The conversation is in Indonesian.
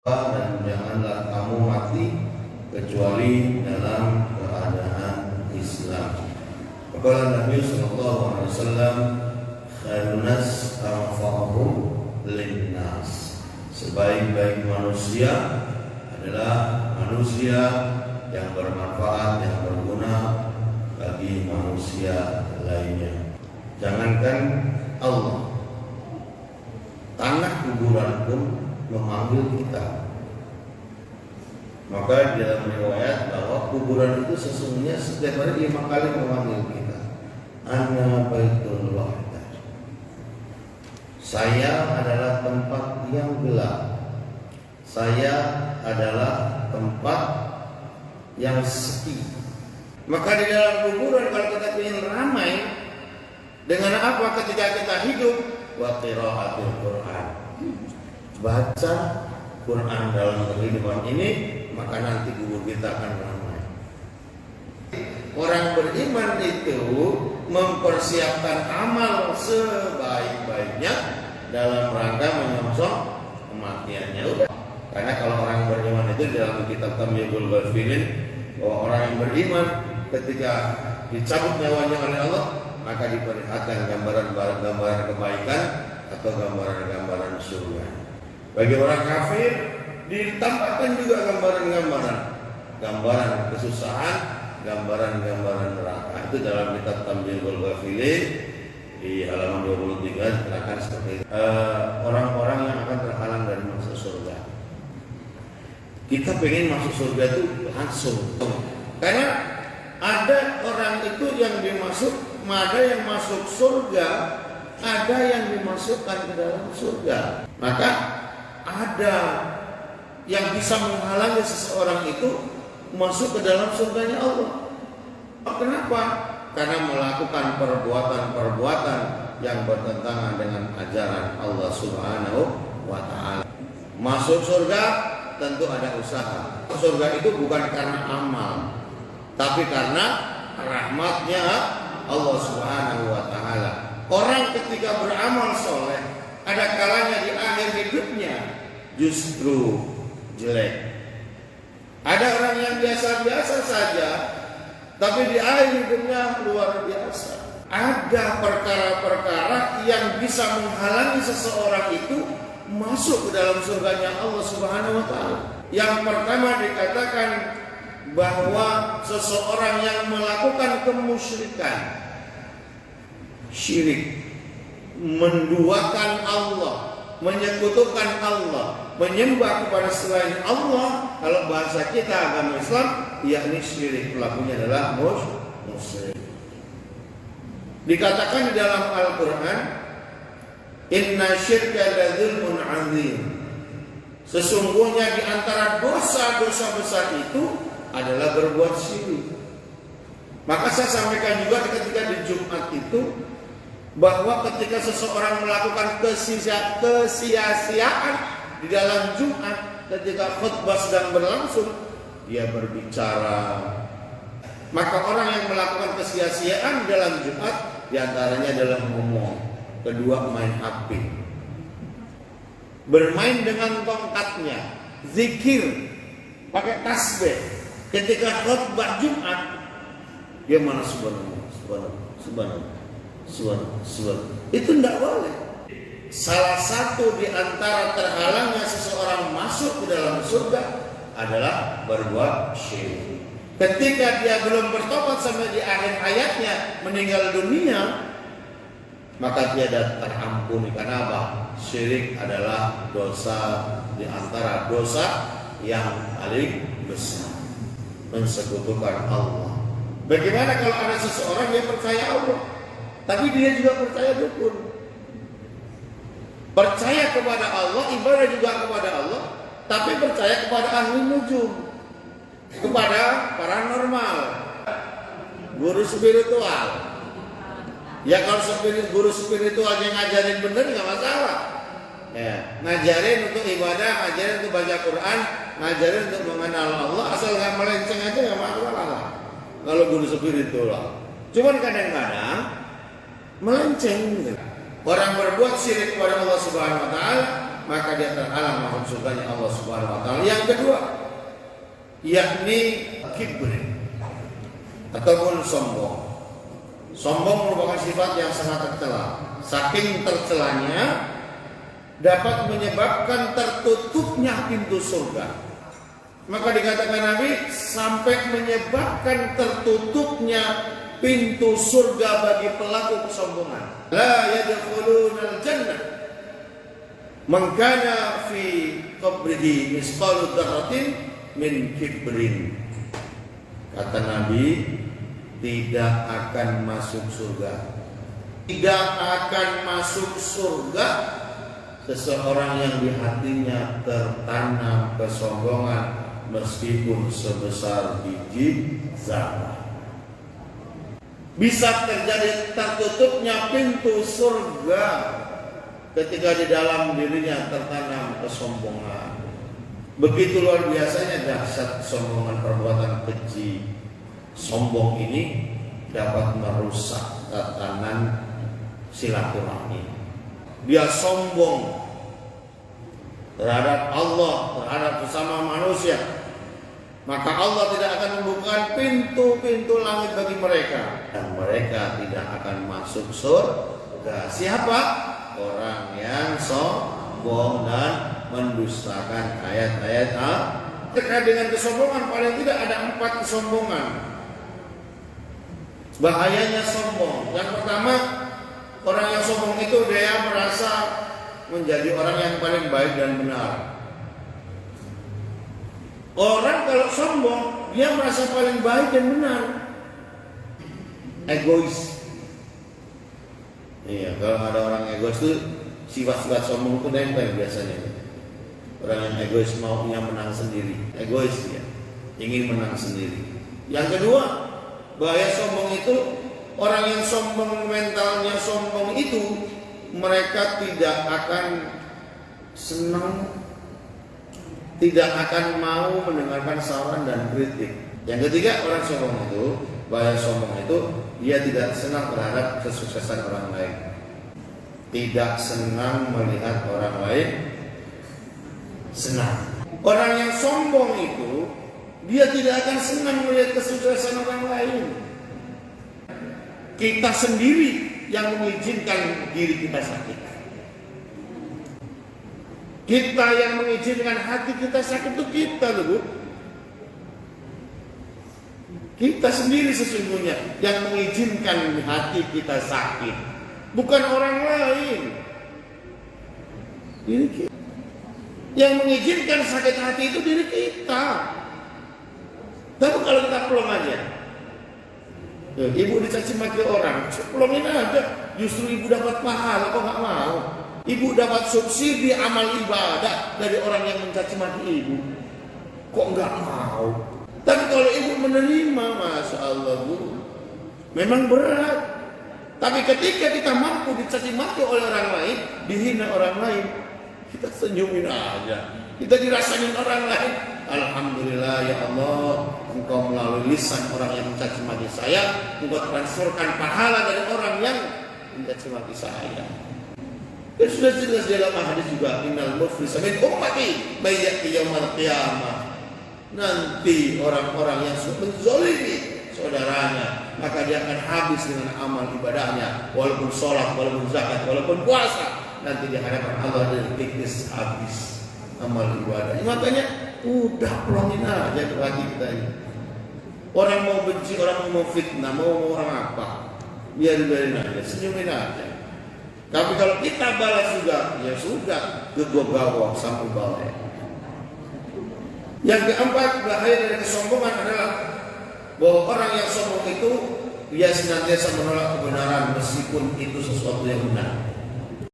dan janganlah kamu mati kecuali dalam keadaan Islam. Qala Nabi sallallahu alaihi wasallam, khairun nas anfa'uhum linnas. Sebaik-baik manusia adalah manusia yang bermanfaat, yang berguna bagi manusia lainnya. Jangankan Allah, tanah kuburan pun memanggil kita. Maka di dalam riwayat bahwa kuburan itu sesungguhnya setiap hari 5 kali memanggil kita. Ana baitul wahdah. Saya adalah tempat yang gelap. Saya adalah tempat yang sepi. Maka di dalam kuburan kalau kita ingin ramai, dengan apa ketika kita hidup? Wa qiraatul Quran. Baca Quran dalam kehidupan ini, maka nanti kubur kita akan ramai. Orang beriman itu mempersiapkan amal sebaik-baiknya dalam rangka menyongsong kematiannya. Karena kalau orang beriman itu dalam kitab Tamyiizul Ghafilin, bahwa orang yang beriman ketika dicabut nyawanya oleh Allah, maka diperlihatkan gambaran-gambaran kebaikan atau gambaran-gambaran surga. Bagi orang kafir ditampakkan juga gambaran kesusahan, gambaran neraka. Itu dalam kitab Tamyiizul Ghafilin di halaman 23 diterangkan seperti itu. Orang-orang yang akan terhalang dari masuk surga. Kita pengen masuk surga itu langsung. Karena ada orang itu yang ada yang masuk surga, ada yang dimasukkan ke dalam surga. Maka ada yang bisa menghalangi seseorang itu masuk ke dalam surganya Allah. Kenapa? Karena melakukan perbuatan-perbuatan yang bertentangan dengan ajaran Allah Subhanahu wa ta'ala. Masuk surga tentu ada usaha. Surga itu bukan karena amal, tapi karena rahmatnya Allah Subhanahu wa ta'ala. Orang ketika beramal soleh, ada kalanya di akhir hidupnya justru jelek. Ada orang yang biasa-biasa saja, tapi di akhir hidupnya luar biasa. Ada perkara-perkara yang bisa menghalangi seseorang itu masuk ke dalam surganya Allah Subhanahu wa ta'ala. Yang pertama dikatakan bahwa seseorang yang melakukan kemusyrikan, syirik, menduakan Allah, menyekutukan Allah, menyembah kepada selain Allah, kalau bahasa kita agama Islam, yakni syirik, pelakunya adalah musyrik. Dikatakan di dalam Al-Quran, inna syirka ladzulmun azim. Sesungguhnya di antara dosa-dosa besar itu adalah berbuat syirik. Maka saya sampaikan juga ketika di Jumat itu, bahwa ketika seseorang melakukan kesia-siaan di dalam Jumat, ketika khutbah sedang berlangsung, dia berbicara. Maka orang yang melakukan kesia-siaan dalam Jumat, diantaranya adalah ngomong, kedua main HP, bermain dengan tongkatnya, zikir, pakai tasbih. Ketika khutbah Jumat, dia mana subhanallah. Itu tidak boleh. Salah satu di antara terhalangnya seseorang masuk ke dalam surga adalah berbuat syirik. Ketika dia belum bertobat sampai di akhir hayatnya, meninggal dunia, maka dia terampuni. Karena apa? Syirik adalah dosa di antara dosa yang paling besar, mensekutukan Allah. Bagaimana kalau ada seseorang yang percaya Allah, tapi dia juga percaya dukun, percaya kepada Allah, ibadah juga kepada Allah, tapi percaya kepada ahli nujum, kepada paranormal, guru spiritual. Ya kalau guru spiritual yang ngajarin bener nggak masalah. Ya, ngajarin untuk ibadah, ngajarin untuk baca Quran, ngajarin untuk mengenal Allah, asal nggak melenceng aja nggak masalah lah. Kalau guru spiritual, cuman kadang-kadang melenceng. Orang berbuat syirik kepada Allah Subhanahu wa ta'ala, maka dia terhalang masuk surganya Allah Subhanahu wa taala. Yang kedua, yakni kibr ataupun sombong. Sombong merupakan sifat yang sangat tercela. Saking tercelanya dapat menyebabkan tertutupnya pintu surga. Maka dikatakan Nabi sampai menyebabkan tertutupnya pintu surga bagi pelaku kesombongan. La yadkhulunal jannah man kana fi qabrihi misqalu dzarratin min kibrin. Kata Nabi, tidak akan masuk surga. Tidak akan masuk surga seseorang yang di hatinya tertanam kesombongan meskipun sebesar biji zarah. Bisa terjadi tertutupnya pintu surga ketika di dalam dirinya tertanam kesombongan. Begitu luar biasanya dahsyat kesombongan, perbuatan keji. Sombong ini dapat merusak tatanan silaturahmi. Dia sombong terhadap Allah, terhadap sesama manusia, maka Allah tidak akan membuka pintu-pintu langit bagi mereka, dan mereka tidak akan masuk surga. Siapa? Orang yang sombong dan mendustakan ayat-ayat Allah. Terkait dengan kesombongan, paling tidak ada 4 kesombongan. Bahayanya sombong. Yang pertama, orang yang sombong itu dia merasa menjadi orang yang paling baik dan benar. Orang kalau sombong, dia merasa paling baik dan benar. Egois. Iya, kalau ada orang egois itu sifat-sifat sombong itu nempel biasanya. Orang yang egois maunya menang sendiri. Egois dia, ingin menang sendiri. Yang kedua, bahaya sombong itu, orang yang sombong, mentalnya sombong itu, mereka tidak akan senang, tidak akan mau mendengarkan saran dan kritik. Yang ketiga, orang sombong itu, bahaya sombong itu, dia tidak senang terhadap kesuksesan orang lain. Tidak senang melihat orang lain senang. Orang yang sombong itu, dia tidak akan senang melihat kesuksesan orang lain. Kita sendiri yang mengizinkan diri kita sakit. Kita yang mengizinkan hati kita sakit itu kita loh. Kita sendiri sesungguhnya yang mengizinkan hati kita sakit, bukan orang lain. Diri kita. Yang mengizinkan sakit hati itu diri kita. Tapi kalau kita pelong aja, ibu dicaci maki orang, pelongin aja. Justru ibu dapat pahala, kok nggak mau? Ibu dapat subsidi amal ibadah dari orang yang mencaci maki ibu, kok nggak mau? Tapi kalau ibu menerima, masya Allah bu, memang berat. Tapi ketika kita mampu dicaci maki oleh orang lain, dihina orang lain, kita senyumin aja. Kita dirasain orang lain. Alhamdulillah ya Allah, Engkau melalui lisan orang yang mencaci maki saya, Engkau transferkan pahala dari orang yang mencaci maki saya. Dan sudah jelas dalam hadis juga, innal muflisa min ummati may ya'ti yaumil qiyamah. Nanti orang-orang yang menzalimi saudaranya, maka dia akan habis dengan amal ibadahnya, walaupun sholat, walaupun zakat, walaupun puasa. Nanti di hadapan Allah dari tipis habis amal ibadah. Makanya udah pelongin aja bagi kita ini. Orang mau benci, orang mau fitnah, mau orang apa, biarin aja, senyumin aja. Tapi kalau kita balas juga, ya sudah, gegobawah sampai bawah. Yang keempat, bahaya dari kesombongan adalah bahwa orang yang sombong itu dia senantiasa menolak kebenaran meskipun itu sesuatu yang benar.